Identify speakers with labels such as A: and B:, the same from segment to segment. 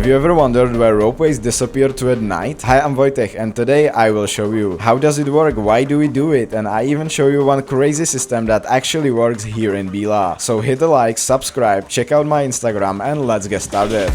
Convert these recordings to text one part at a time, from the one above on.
A: Have you ever wondered where ropeways disappear to at night? Hi, I'm Wojtek and today I will show you how does it work, why do we do it, and I even show you one crazy system that actually works here in Dyalla. So hit a like, subscribe, check out my Instagram and let's get started.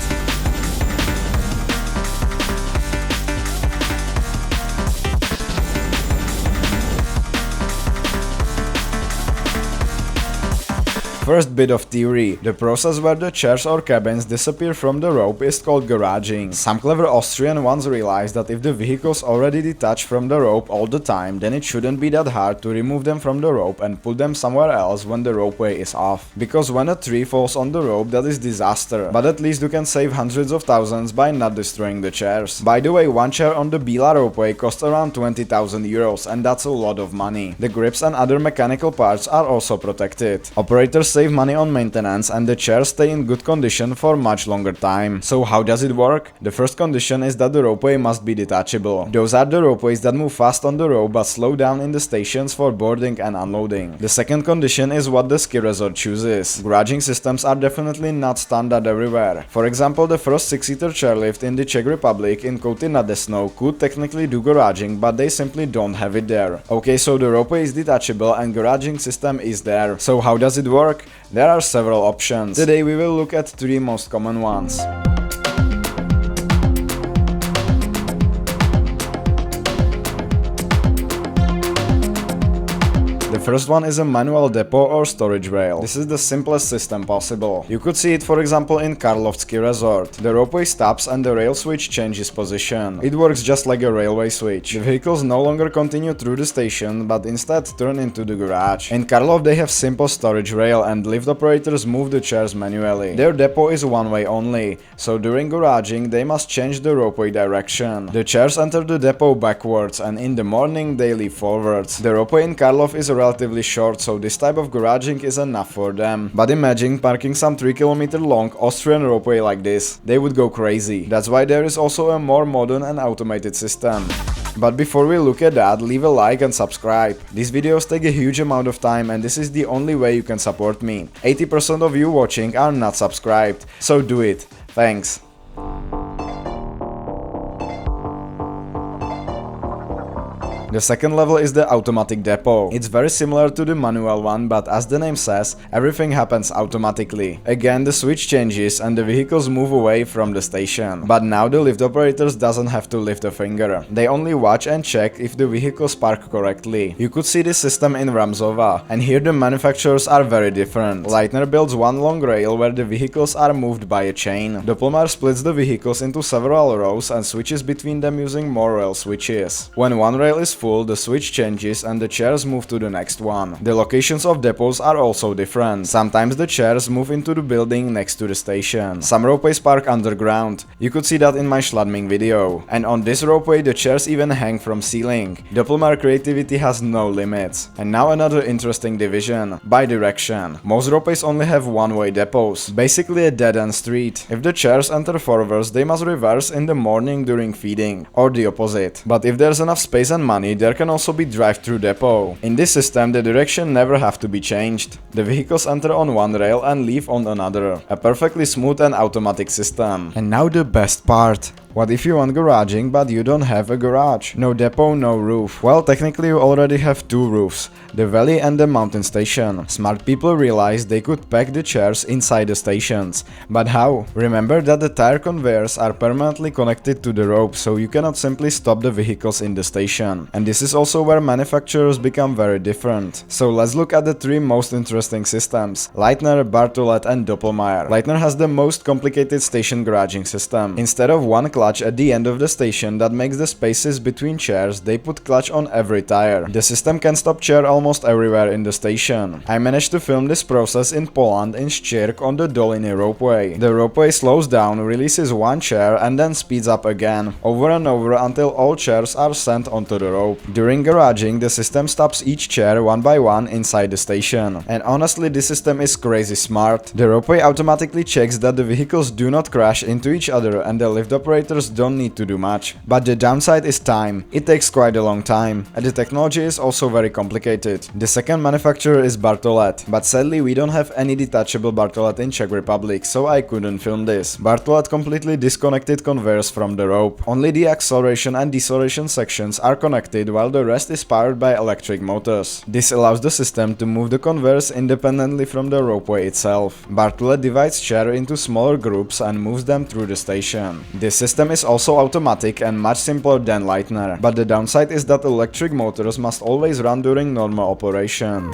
A: First bit of theory. The process where the chairs or cabins disappear from the rope is called garaging. Some clever Austrian ones realized that if the vehicles already detach from the rope all the time, then it shouldn't be that hard to remove them from the rope and put them somewhere else when the ropeway is off. Because when a tree falls on the rope, that is disaster, but at least you can save hundreds of thousands by not destroying the chairs. By the way, one chair on the Dyalla ropeway costs around 20,000 euros, and that's a lot of money. The grips and other mechanical parts are also protected. Operators save money on maintenance and the chairs stay in good condition for much longer time. So how does it work? The first condition is that the ropeway must be detachable. Those are the ropeways that move fast on the rope but slow down in the stations for boarding and unloading. The second condition is what the ski resort chooses. Garaging systems are definitely not standard everywhere. For example, the first 6-seater chairlift in the Czech Republic in Kouty nad Desnou could technically do garaging, but they simply don't have it there. Okay, so the ropeway is detachable and garaging system is there. So how does it work? There are several options. Today we will look at 3 most common ones. The first one is a manual depot or storage rail. This is the simplest system possible. You could see it for example in Karloff ski resort. The ropeway stops and the rail switch changes position. It works just like a railway switch. The vehicles no longer continue through the station but instead turn into the garage. In Karloff they have simple storage rail and lift operators move the chairs manually. Their depot is one way only, so during garaging they must change the ropeway direction. The chairs enter the depot backwards and in the morning they leave forwards. The ropeway in Karloff is relatively short, so this type of garaging is enough for them. But imagine parking some 3-kilometer long Austrian ropeway like this. They would go crazy. That's why there is also a more modern and automated system. But before we look at that, leave a like and subscribe. These videos take a huge amount of time and this is the only way you can support me. 80% of you watching are not subscribed, so do it. Thanks. The second level is the automatic depot. It's very similar to the manual one, but as the name says, everything happens automatically. Again, the switch changes and the vehicles move away from the station. But now the lift operators doesn't have to lift a finger. They only watch and check if the vehicles park correctly. You could see this system in Ramsova, and here the manufacturers are very different. Leitner builds one long rail where the vehicles are moved by a chain. Doppelmayr splits the vehicles into several rows and switches between them using more rail switches. When one rail is full, the switch changes and the chairs move to the next one. The locations of depots are also different. Sometimes the chairs move into the building next to the station. Some ropeways park underground. You could see that in my Schladming video. And on this ropeway the chairs even hang from ceiling. Doppelmayr creativity has no limits. And now another interesting division. Bidirection. Most ropeways only have one-way depots. Basically a dead-end street. If the chairs enter forwards, they must reverse in the morning during feeding. Or the opposite. But if there's enough space and money, there can also be drive-through depot. In this system, the direction never have to be changed. The vehicles enter on one rail and leave on another. A perfectly smooth and automatic system. And now the best part. What if you want garaging but you don't have a garage? No depot, no roof. Well, technically you already have 2 roofs, the valley and the mountain station. Smart people realized they could pack the chairs inside the stations. But how? Remember that the tire conveyors are permanently connected to the rope, so you cannot simply stop the vehicles in the station. And this is also where manufacturers become very different. So let's look at the 3 most interesting systems: Leitner, Barthollet and Doppelmayr. Leitner has the most complicated station garaging system. Instead of one clutch at the end of the station that makes the spaces between chairs, they put clutch on every tire. The system can stop chair almost everywhere in the station. I managed to film this process in Poland in Szczyrk on the Doliny ropeway. The ropeway slows down, releases one chair and then speeds up again, over and over until all chairs are sent onto the rope. During garaging, the system stops each chair one by one inside the station. And honestly, this system is crazy smart. The ropeway automatically checks that the vehicles do not crash into each other and the lift operator operators don't need to do much. But the downside is time. It takes quite a long time, and the technology is also very complicated. The second manufacturer is Bartolet, but sadly we don't have any detachable Bartolet in Czech Republic, so I couldn't film this. Bartolet completely disconnected conveyors from the rope. Only the acceleration and deceleration sections are connected, while the rest is powered by electric motors. This allows the system to move the conveyors independently from the ropeway itself. Bartolet divides chair into smaller groups and moves them through the station. This system is also automatic and much simpler than Lightner, but the downside is that electric motors must always run during normal operation.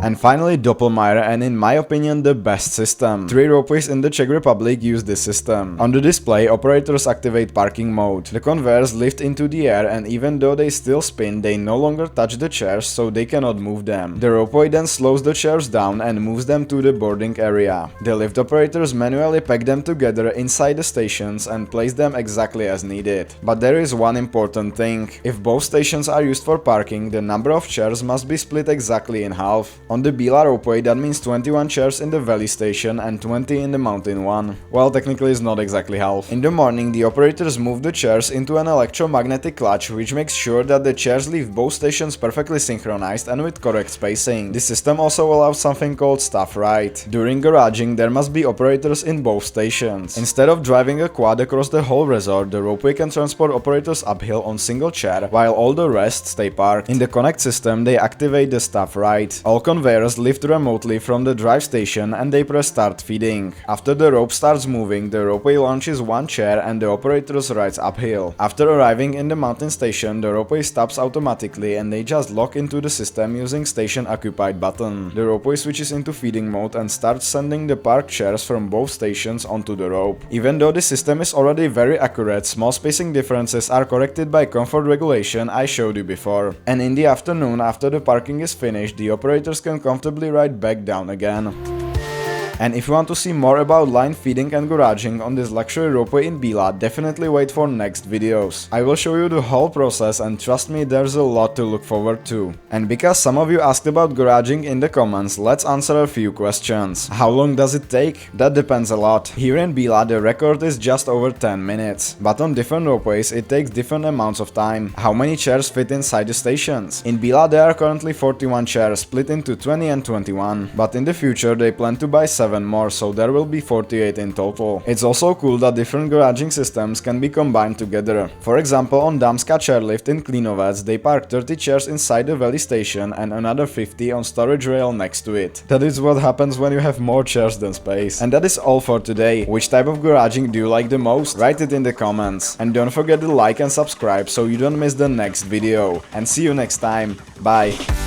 A: And finally Doppelmayr, and in my opinion the best system. 3 ropeways in the Czech Republic use this system. On the display, operators activate parking mode. The conveyors lift into the air, and even though they still spin, they no longer touch the chairs, so they cannot move them. The ropeway then slows the chairs down and moves them to the boarding area. The lift operators manually pack them together inside the stations and place them exactly as needed. But there is one important thing. If both stations are used for parking, the number of chairs must be split exactly in half. On the Dyalla ropeway, that means 21 chairs in the valley station and 20 in the mountain one. Well, technically it's not exactly half. In the morning, the operators move the chairs into an electromagnetic clutch, which makes sure that the chairs leave both stations perfectly synchronized and with correct spacing. This system also allows something called staff ride. During garaging, there must be operators in both stations. Instead of driving a quad across the whole resort, the ropeway can transport operators uphill on single chair, while all the rest stay parked. In the connect system, they activate the staff ride. All conveyors lift remotely from the drive station and they press start feeding. After the rope starts moving, the ropeway launches one chair and the operators rides uphill. After arriving in the mountain station, the ropeway stops automatically and they just lock into the system using station occupied button. The ropeway switches into feeding mode and starts sending the parked chairs from both stations onto the rope. Even though the system is already very accurate, small spacing differences are corrected by comfort regulation I showed you before. And in the afternoon, after the parking is finished, the operators can comfortably ride back down again. And if you want to see more about line feeding and garaging on this luxury ropeway in Dyalla, definitely wait for next videos. I will show you the whole process, and trust me, there's a lot to look forward to. And because some of you asked about garaging in the comments, let's answer a few questions. How long does it take? That depends a lot. Here in Dyalla the record is just over 10 minutes, but on different ropeways it takes different amounts of time. How many chairs fit inside the stations? In Dyalla there are currently 41 chairs split into 20 and 21, but in the future they plan to buy 7 more, so there will be 48 in total. It's also cool that different garaging systems can be combined together. For example, on Damska chairlift in Klínovec they park 30 chairs inside the valley station and another 50 on storage rail next to it. That is what happens when you have more chairs than space. And that is all for today. Which type of garaging do you like the most? Write it in the comments. And don't forget to like and subscribe so you don't miss the next video. And see you next time. Bye.